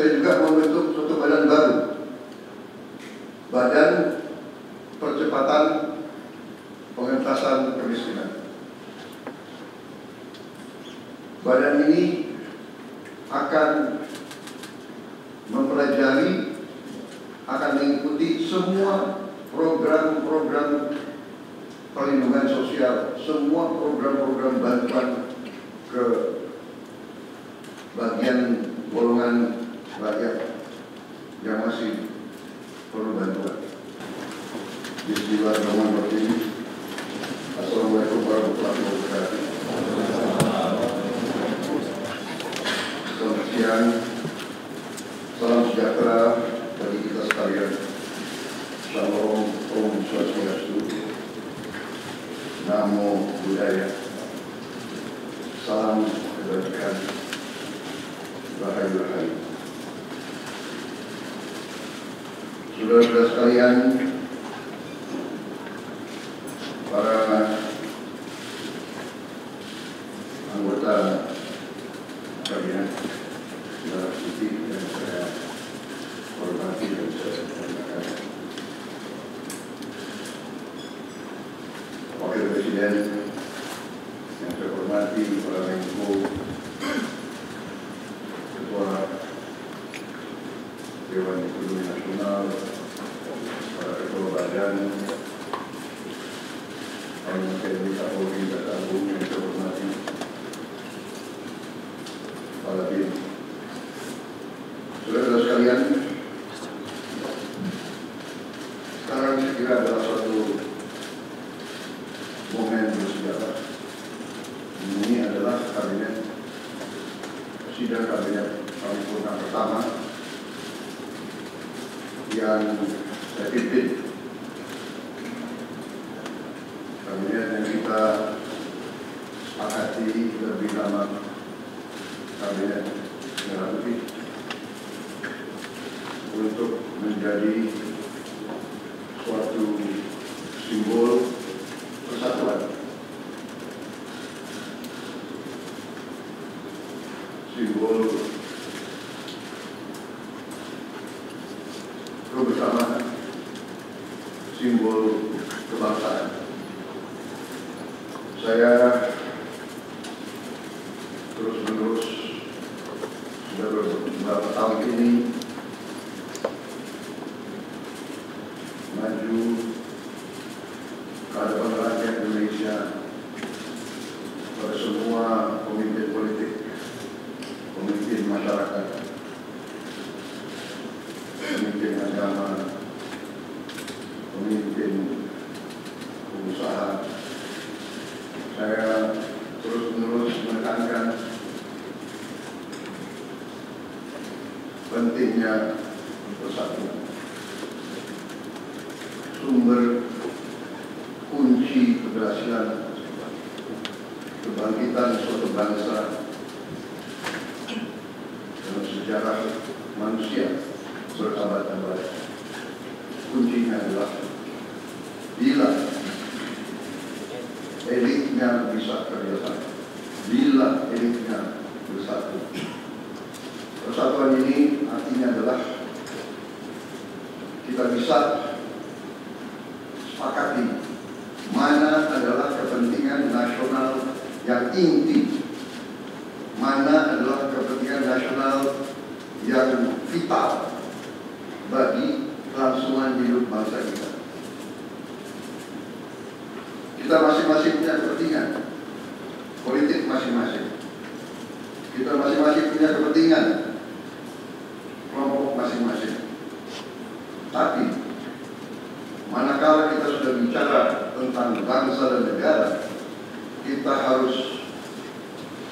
Saya juga membentuk suatu badan baru, Badan Percepatan Pengentasan Kemiskinan. Badan ini akan mempelajari, akan mengikuti semua program-program perlindungan sosial, semua program-program bantuan ke bagian golongan rakyat yang masih perlu bantuan. Bismillahirrahmanirrahim. Assalamualaikum warahmatullahi wabarakatuh. Selamat siang, salam sejahtera bagi kita sekalian. Shalom, Om Swastiastu, Namo Buddhaya, salam kebajikan, rahayu-rahayu. Saudara-saudara sekalian, para anggota kabinet Saudara Siti yang saya hormati dan saya banggakan, Wakil Presiden yang saya hormati, para Menko, Ketua Dewan Ekonomi Nasional, para Ketua Badan, TNI Kapolri dan Agung yang saya hormati, Kepala BIN. Saudara-saudara sekalian, sekarang saya kira adalah suatu momen bersejarah. Ini adalah sidang kabinet paripurna pertama yang saya pimpin. Kabinet yang kita sepakati lebih lama kabinet merah putih untuk menjadi suatu simbol persatuan, simbol kebersamaan, simbol kebangsaan. Saya terus-menerus sudah beberapa tahun ini maju ke hadapan rakyat Indonesia, pada semua pemimpin politik, pemimpin masyarakat, pemimpin agama, pemimpin pengusaha. Saya terus-menerus menekankan pentingnya persatuan, sumber kunci keberhasilan kebangkitan suatu bangsa dalam sejarah manusia berabad-abad. Kuncinya adalah bila elitnya bisa kerjasama, bila elitnya bersatu. Persatuan ini artinya adalah kita bisa sepakati mana adalah kepentingan nasional yang inti, mana adalah kepentingan nasional yang vital bagi kelangsungan hidup bangsa kita. Kita masing-masing punya kepentingan politik masing-masing. Kita masing-masing punya kepentingan kelompok masing-masing. Tapi manakala kita sudah bicara tentang bangsa dan negara, kita harus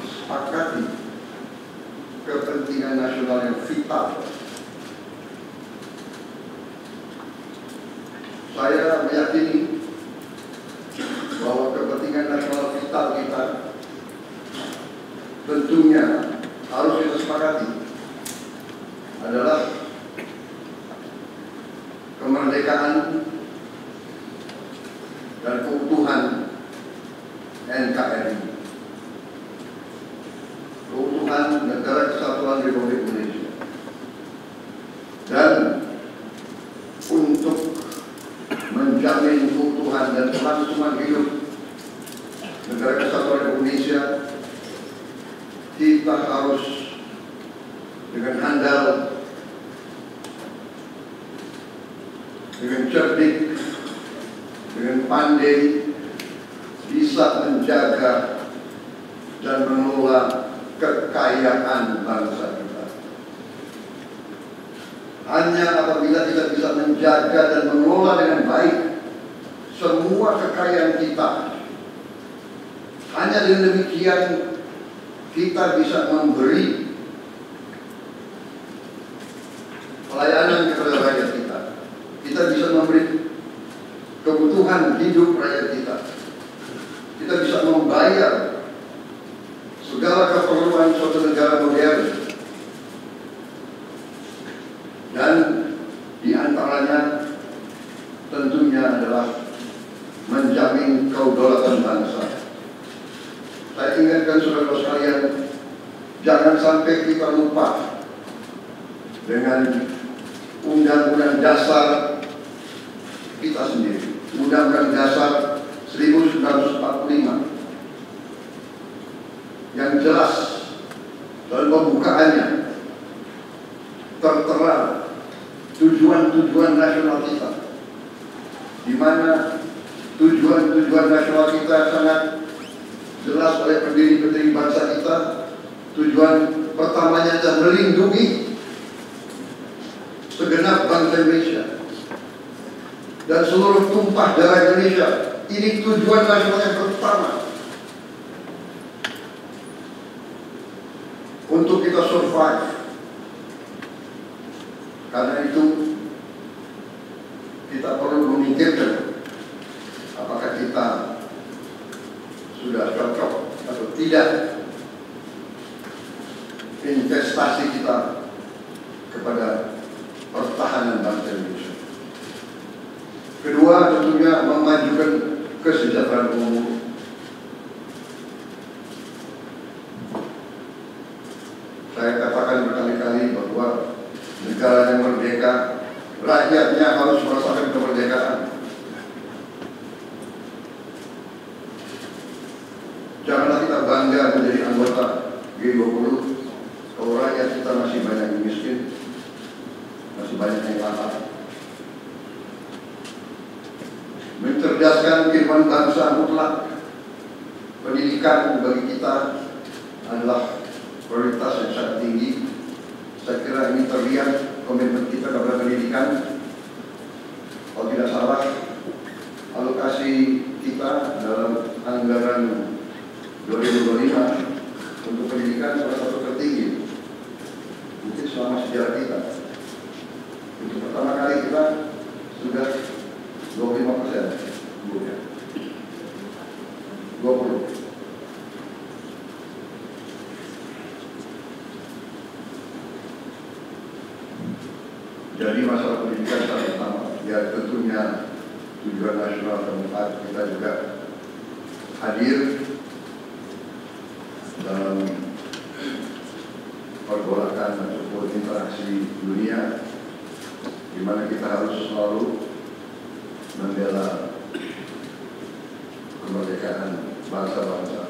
sepakati kepentingan nasional yang vital. Saya meyakini bahwa kepentingan nasional vital kita tentunya harus kita sepakati adalah kemerdekaan dan keutuhan NKRI, keutuhan Negara Kesatuan Republik Indonesia. dengan handal, dengan cerdik, dengan pandai bisa menjaga dan mengelola kekayaan bangsa kita. Hanya apabila kita bisa menjaga dan mengelola dengan baik semua kekayaan kita, hanya dengan demikian kita bisa memberi pelayanan kepada rakyat kita. Kita bisa memberi kebutuhan hidup rakyat kita. Kita bisa membayar segala keperluan suatu negara modern. Dan di antaranya tentunya adalah menjamin kedaulatan bangsa. Saya ingatkan saudara sekalian, jangan sampai kita lupa dengan Undang-Undang Dasar kita sendiri, Undang-Undang Dasar 1945, yang jelas dalam pembukaannya tertera tujuan-tujuan nasional kita, di mana tujuan-tujuan nasional kita sangat jelas oleh pendiri-pendiri bangsa kita. Tujuan pertamanya adalah melindungi segenap bangsa Indonesia dan seluruh tumpah darah Indonesia. Ini tujuan nasional yang pertama. Untuk kita survive. Karena itu kita perlu memikirkan apakah kita sudah cocok atau tidak investasi kita kepada pertahanan bangsa Indonesia. Kedua, tentunya memajukan kesejahteraan umum. Saya katakan berkali-kali bahwa negara yang merdeka, rakyatnya harus merasakan kemerdekaan. Janganlah kita bangga menjadi anggota G20 kalau rakyat kita masih banyak yang miskin, masih banyak yang lapar. Mencerdaskan kehidupan bangsa mutlak. Pendidikan bagi kita adalah prioritas yang sangat tinggi. Saya kira ini terlihat komitmen kita kepada pendidikan. Kalau tidak salah, alokasi kita dalam anggaran 2025 untuk pendidikan salah satu tertinggi mungkin selama sejarah kita. Untuk pertama kali kita sudah 25%, 20. Jadi masalah pendidikan sangat utama. Ya tentunya tujuan nasional keempat kita juga hadir dalam pergolakan ataupun interaksi dunia, di mana kita harus selalu membela kemerdekaan bangsa-bangsa.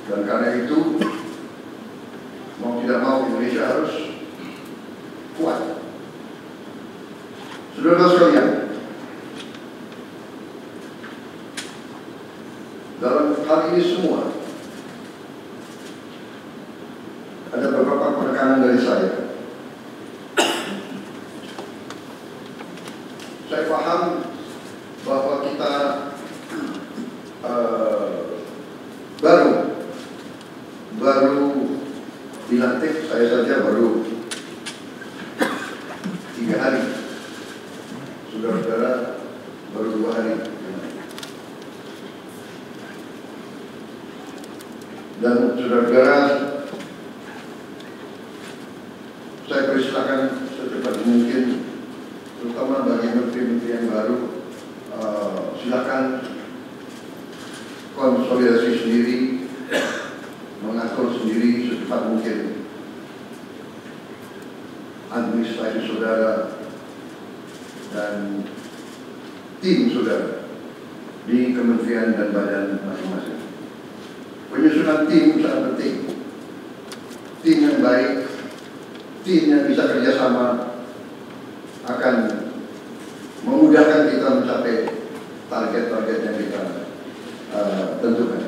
Dan karena itu, mau tidak mau Indonesia harus kuat. Saudara sekalian, dalam hal ini semua ada beberapa penekanan dari saya. Saya paham bahwa kita baru dilantik, saya saja baru 3 hari, saudara-saudara baru 2 hari, dan saudara-saudara saya persilakan secepat mungkin, terutama bagi menteri-menteri yang baru, silakan konsolidasi sendiri, mengatur sendiri secepat mungkin administrasi saudara dan tim saudara di kementerian dan badan masing-masing. Penyusunan tim sangat penting. tim yang baik, tim yang bisa kerjasama akan memudahkan kita mencapai target-target yang kita tentukan.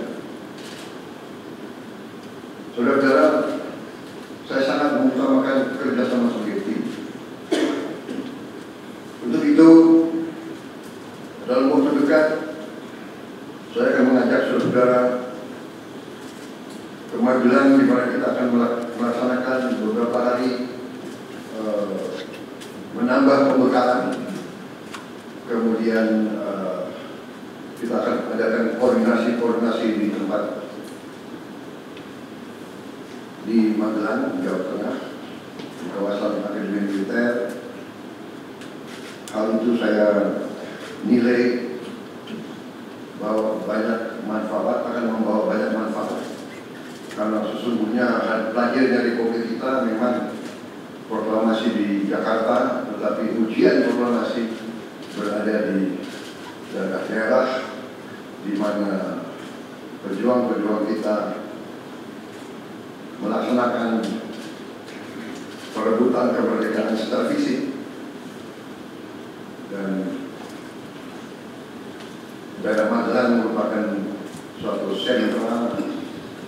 Saudara-saudara, saya sangat mengutamakan kerjasama sebagai tim. Untuk itu, dalam waktu dekat, saya akan mengajak saudara-saudara ke Magelang, di mana kita akan melaksanakan beberapa hari menambah pembekalan. Kemudian kita akan adakan koordinasi di tempat di Magelang, Jawa Tengah, di kawasan Akademi Militer. Hal itu saya nilai bahwa banyak manfaat, akan membawa banyak manfaat. Karena sesungguhnya lahirnya Republik kita memang proklamasi di Jakarta, tetapi ujian proklamasi berada di daerah-daerah di mana pejuang-pejuang kita melaksanakan perebutan kemerdekaan secara fisik. Dan daerah Magelang merupakan suatu sentra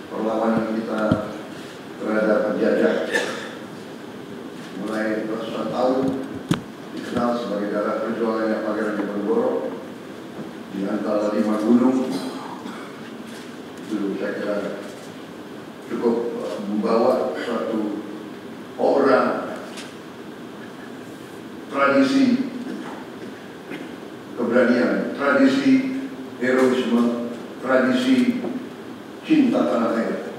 perlawanan kita terhadap penjajah. Mulai ratusan tahun dikenal sebagai daerah perjuangannya Pangeran Diponegoro di antara 5 gunung. Itu saya kira cukup membawa suatu aura tradisi keberanian, tradisi heroisme, tradisi cinta tanah air.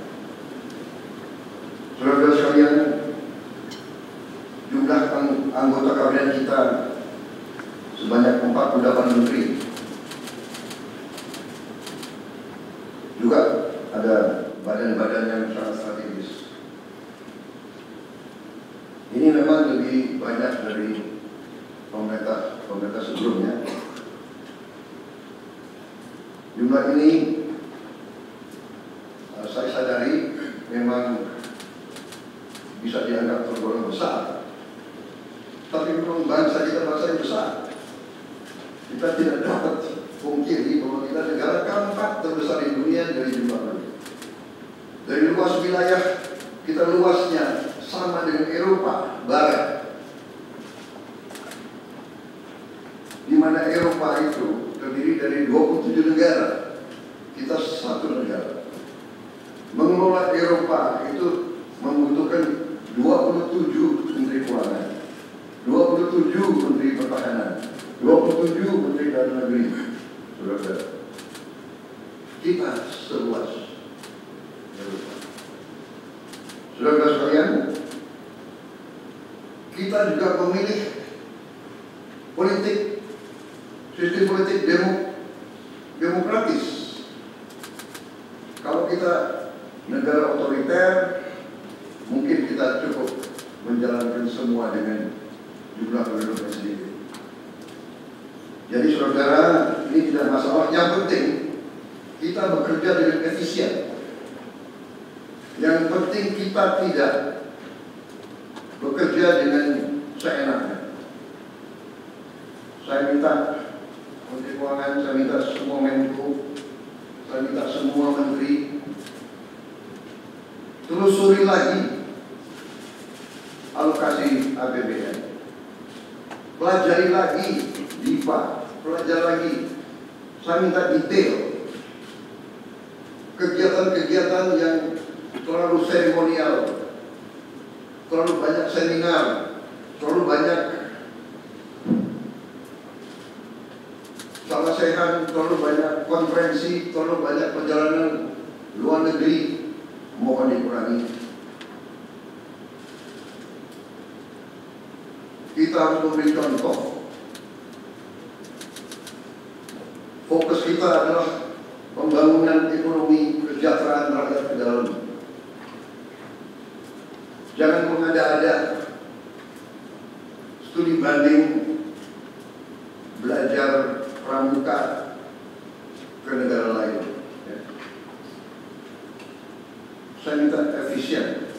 Saudara-saudara sekalian, jumlah anggota kabinet kita sebanyak 48 menteri. Juga ada badan-badan yang sangat strategis. Ini memang lebih banyak dari pemerintah sebelumnya. Jumlah ini saya sadari memang bisa dianggap tergolong besar, tapi memang bangsa kita bangsa yang besar. Kita tidak dapat pungkiri bahwa kita negara keempat terbesar di dunia dari jumlah penduduk. Dari luas wilayah kita, luasnya sama dengan Eropa Barat, di mana Eropa itu terdiri dari 27 negara, kita satu negara. Mengelola Eropa itu membutuhkan 27 menteri keuangan, 27 menteri pertahanan, 27 menteri dalam negeri. Saudara, kita seluas Eropa. Saudara sekalian, kita juga memilih sistem politik demokratis. Kalau kita negara otoriter, mungkin kita cukup menjalankan semua dengan jumlah penduduknya sendiri. Jadi saudara, ini tidak masalah. Yang penting kita bekerja dengan efisien. Yang penting kita tidak bekerja dengan seenaknya. Saya minta Menteri Keuangan, saya minta semua Menko, saya minta semua menteri telusuri lagi alokasi APBN, pelajari lagi DIPA, pelajari lagi. Saya minta detail kegiatan-kegiatan yang terlalu seremonial, terlalu banyak seminar, terlalu banyak salah sehat, terlalu banyak konferensi, terlalu banyak perjalanan luar negeri, mohon dikurangi. Kita harus memberi contoh. Fokus kita adalah pembangunan ekonomi, kesejahteraan rakyat ke dalam. Jangan mengada-ada, studi banding, belajar pramuka ke negara lain. Saya minta efisien.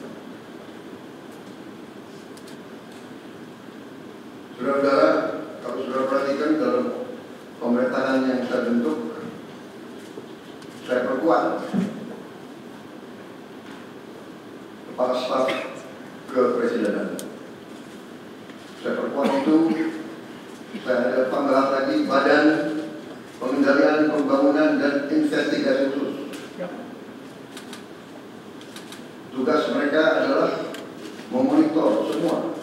kepresidenan. Saya perkuat itu. Saya ada tambahan lagi Badan Pengendalian Pembangunan dan Investigasi Khusus. Tugas mereka adalah memonitor semua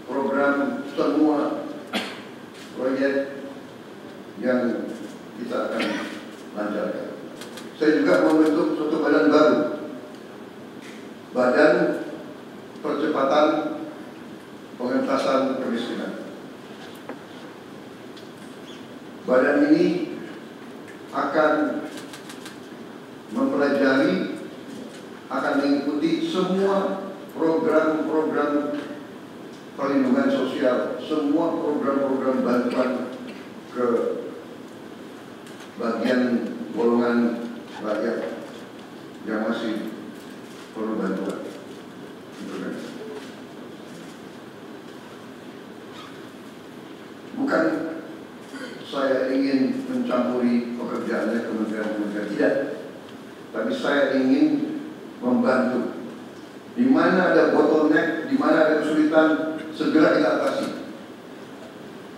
program, semua proyek yang kita akan lancarkan. Saya juga membentuk suatu badan baru, Badan Percepatan Pengentasan Kemiskinan. Badan ini akan mempelajari, akan mengikuti semua program-program perlindungan sosial, semua program-program bantuan ke bagian golongan rakyat yang masih perlu bantuan. Bukan saya ingin mencampuri pekerjaannya kementerian-kementerian, tidak. Tapi saya ingin membantu. Di mana ada bottleneck, di mana ada kesulitan, segera kita atasi.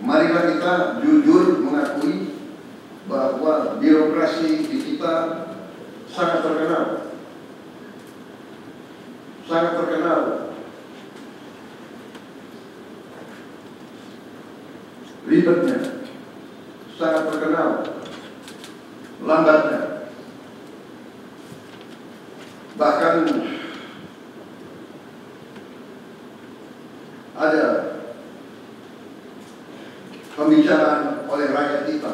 Marilah kita jujur mengakui bahwa birokrasi di kita sangat terkenal. Sangat terkenal. Ribetnya. Sangat terkenal, lambatnya, bahkan ada pembicaraan oleh rakyat kita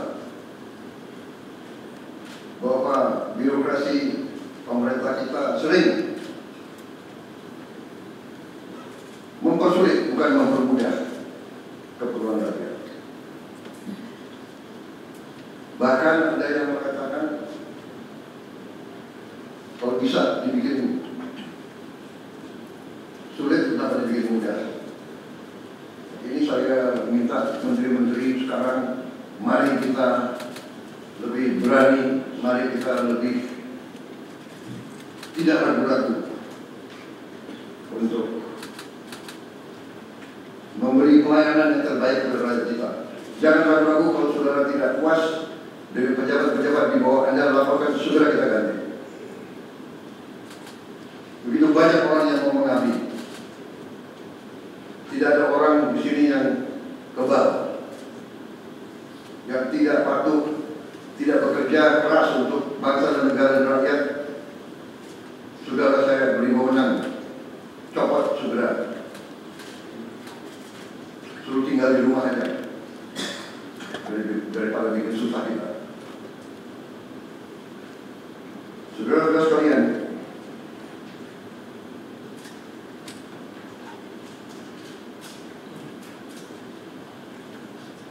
bahwa birokrasi pemerintah kita sering mempersulit, bukan mempermudah keperluan rakyat. Bahkan ada yang mengatakan kalau bisa dibikin sulit, kenapa dibikin mudah? Ini saya minta menteri-menteri sekarang, mari kita lebih berani, mari kita lebih tidak ragu-ragu untuk memberi pelayanan yang terbaik kepada rakyat kita. Jangan ragu-ragu kalau saudara tidak puas dengan pejabat-pejabat di bawah Anda, laporkan, segera kita ganti. Begitu banyak orang yang mau mengabdi. Tidak ada orang di sini yang kebal, yang tidak patuh, tidak bekerja keras untuk bangsa dan negara dan rakyat. Saudara saya beri wewenang, copot segera. Suruh tinggal di rumah aja, daripada bikin susah kita. Saudara-saudara sekalian,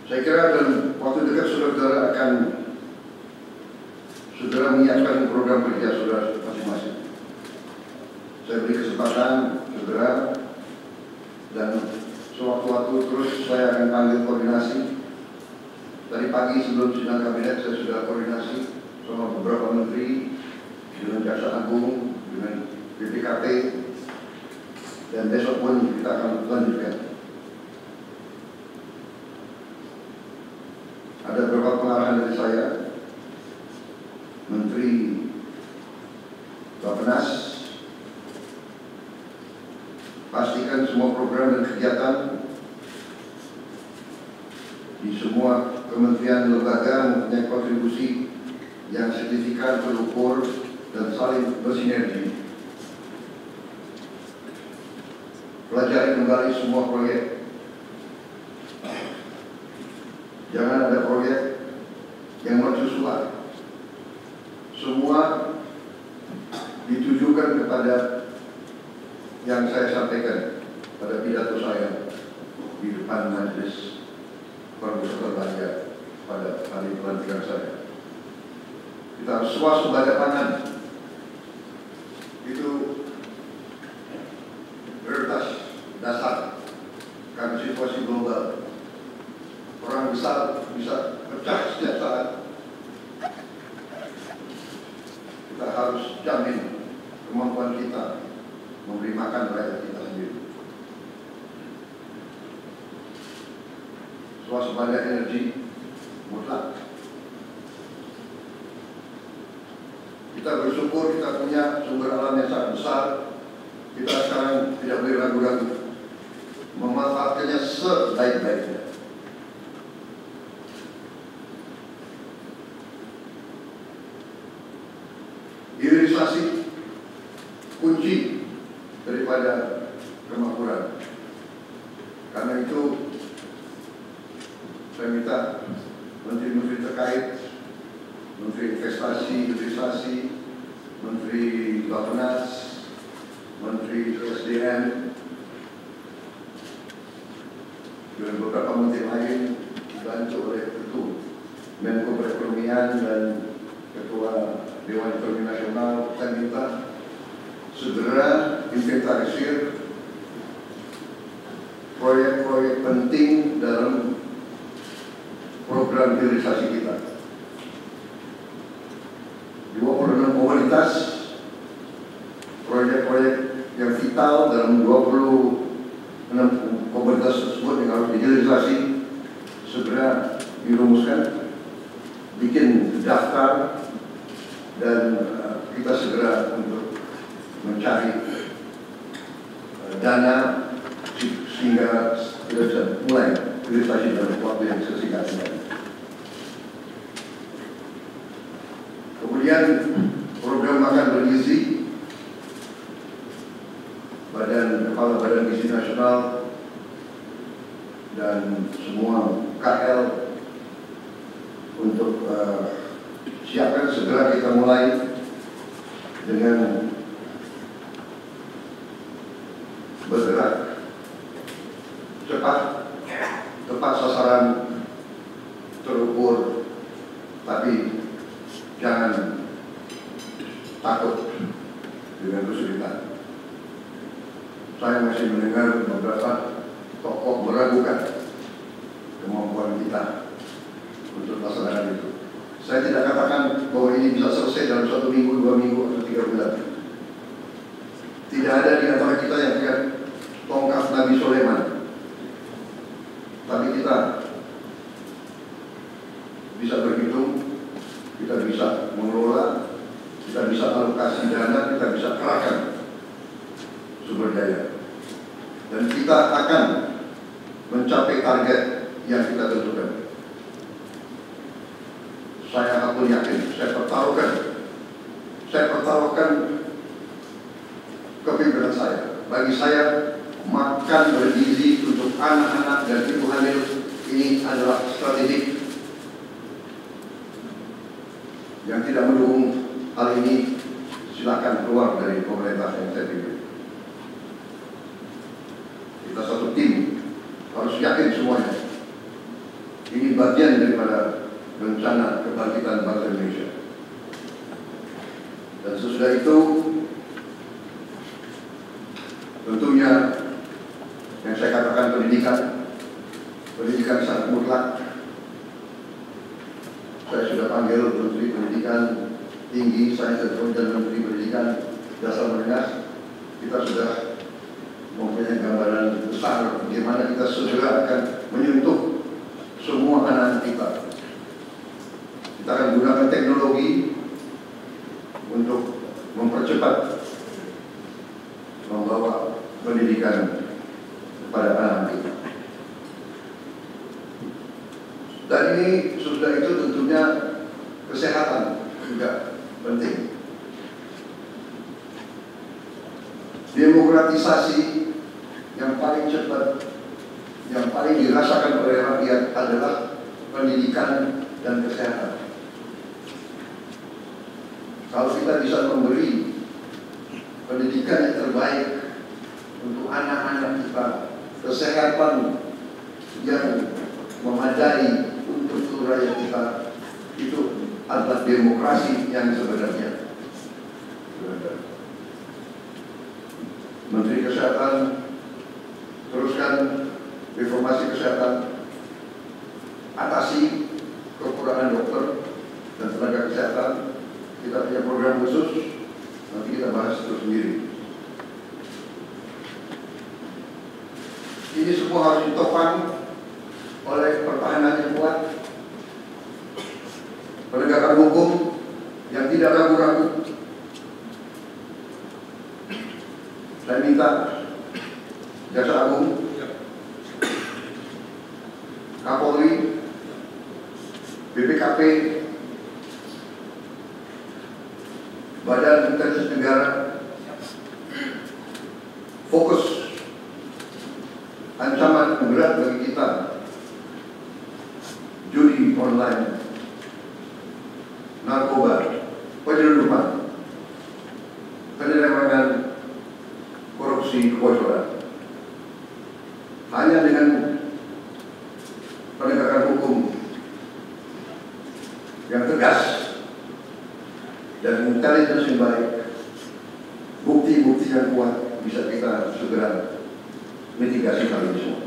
saya kira dalam waktu dekat saudara akan menyiapkan program kerja saudara masing-masing. Saya beri kesempatan saudara, dan sewaktu-waktu terus saya akan panggil koordinasi. Tadi pagi sebelum sidang kabinet saya sudah koordinasi sama beberapa menteri, dengan Jaksa Agung, dengan BPKP, dan besok pun kita akan lanjutkan. Ada beberapa pengarahan dari saya, Menteri Bappenas, pastikan semua program dan kegiatan di semua kementerian lembaga mempunyai kontribusi yang signifikan, terukur, dan saling bersinergi. Pelajari kembali semua proyek. Jangan ada proyek yang mercusuar. Semua ditujukan kepada yang saya sampaikan pada pidato saya di depan majelis permusyawaratan rakyat pada hari pelantikan saya. Kita harus swasembada pangan. Itu prioritas dasar karena situasi global. Orang besar bisa pecah setiap saat. Kita harus jamin kemampuan kita memberi makan rakyat kita. swasembada energi mutlak. Kita bersyukur kita punya sumber alam yang sangat besar. Kita sekarang tidak boleh ragu-ragu memanfaatkannya sebaik-baiknya. Hilirisasi kunci daripada kemakmuran. Karena itu saya minta menteri-menteri terkait, Menteri Investasi, Hilirisasi, Menteri Bappenas, Menteri SDM, dan beberapa menteri lain dibantu oleh Menko Perekonomian dan Ketua Dewan Ekonomi Nasional. Saya minta segera inventarisir proyek-proyek penting dalam program hilirisasi kita. 26 komoditas, proyek-proyek yang vital dalam 26 komoditas tersebut yang harus dihilirisasi segera dirumuskan, bikin daftar, dan kita segera untuk mencari dana sehingga kita bisa mulai hilirisasi dalam waktu yang sesingkatnya. Kemudian program makan bergizi, Kepala Badan Gizi Nasional dan semua KL untuk siapkan segera kita mulai dengan bergerak cepat, tepat sasaran, terukur, tapi jangan takut dengan kesulitan. Saya masih mendengar beberapa tokoh meragukan kemampuan kita untuk melaksanakan itu. Saya tidak katakan bahwa ini bisa selesai dalam 1 minggu, 2 minggu, atau 3 bulan. Tidak ada di antara kita yang punya tongkat Nabi Sulaiman. Tapi kita bisa berhitung, kita bisa mengelola, kita bisa alokasi dana, kita bisa kerahkan sumber daya, dan kita akan mencapai target yang kita tentukan. Saya pun yakin, saya pertaruhkan kepimpinan saya. Bagi saya, makan bergizi untuk anak-anak dan ibu hamil ini adalah strategik. Yang tidak mendukung hal ini silakan keluar dari pemerintah yang saya pilih. Kita satu tim, harus yakin semuanya. Ini bagian daripada rencana kebangkitan bangsa Indonesia. Dan sesudah itu, tentunya yang saya katakan pendidikan sangat mutlak. Saya sudah panggil Menteri Pendidikan Tinggi, Sains dan Menteri Pendidikan Dasar Menengah. Kita sudah mempunyai gambaran besar bagaimana kita segera akan menyentuh semua anak kita. Kita akan gunakan teknologi untuk mempercepat membawa pendidikan kepada anak kita. Dan ini sudah itu tentunya kesehatan juga penting. Demokratisasi yang paling cepat, yang paling dirasakan oleh rakyat adalah pendidikan dan kesehatan. Kalau kita bisa memberi pendidikan yang terbaik untuk anak-anak kita, kesehatan yang memadai untuk seluruh rakyat kita, itu adalah demokrasi yang sebenarnya. Menteri Kesehatan teruskan reformasi kesehatan, atasi kekurangan dokter dan tenaga kesehatan. Kita punya program khusus, nanti kita bahas itu sendiri. Ini semua harus ditopang oleh pertahanan yang kuat, penegakan hukum yang tidak ragu-ragu. Saya minta Jaksa Agung, Kapolri, BPKP, Badan Intelijen Negara fokus. Ancaman berat bagi kita judi online, narkoba, penyelundupan, penyelewengan, korupsi, kebocoran. Hanya dengan penegakan hukum yang tegas dan intelijen yang baik, bukti-bukti yang kuat, bisa kita segera mitigasi hal ini semua.